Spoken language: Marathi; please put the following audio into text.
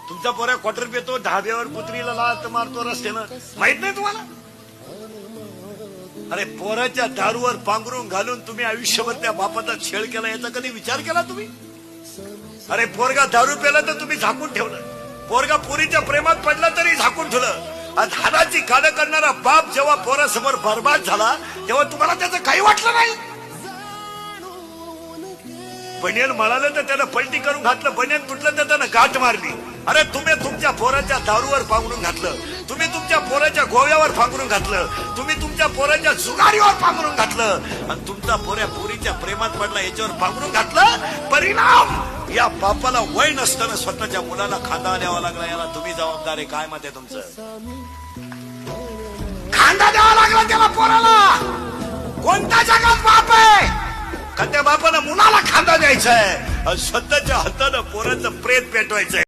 तुमचा पोऱ्या क्वार्टर पितो, ढाब्यावर कुत्रीला लात मारतो रस्त्यानं, माहित नाही तुम्हाला? अरे पोराच्या दारूवर पांघरून घालून तुम्ही आयुष्यभर त्या बापाचा छेड केला, याचा कधी विचार केला तुम्ही? अरे पोरगा दारू प्याला तर तुम्ही झाकून ठेवलं, पोरगा पोरीच्या प्रेमात पडला तरी झाकून ठेवलं. आणि हाडाची काढ करणारा बाप जेव्हा पोरासमोर बर्बाद झाला तेव्हा तुम्हाला त्याचं काही वाटलं नाही? बनियन मळालं तर त्यानं पलटी करून घातलं, बनियन तुटलं तर त्यानं गाठ मारली. अरे तुम्ही तुमच्या पोराच्या दारूवर पांघरून घातलं, तुम्ही तुमच्या पोराच्या गोव्यावर पांघरून घातलं, तुम्ही तुमच्या पोराच्या जुगारीवर पांघरून घातलं, आणि तुमचा पोऱ्या पोरीच्या प्रेमात पडला याच्यावर पांघरून घातलं. परिणाम या बापाला वय नसताना स्वतःच्या मुलाला खांदा द्यावा लागला. याला तुम्ही जबाबदार आहे. काय मत आहे तुमचं? खांदा द्यावा लागला त्याला पोराला. कोणत्या जगात बाप आहे का त्या बापानं मुलाला खांदा द्यायचा आहे, स्वतःच्या हातानं पोराचं प्रेत पेटवायचंय?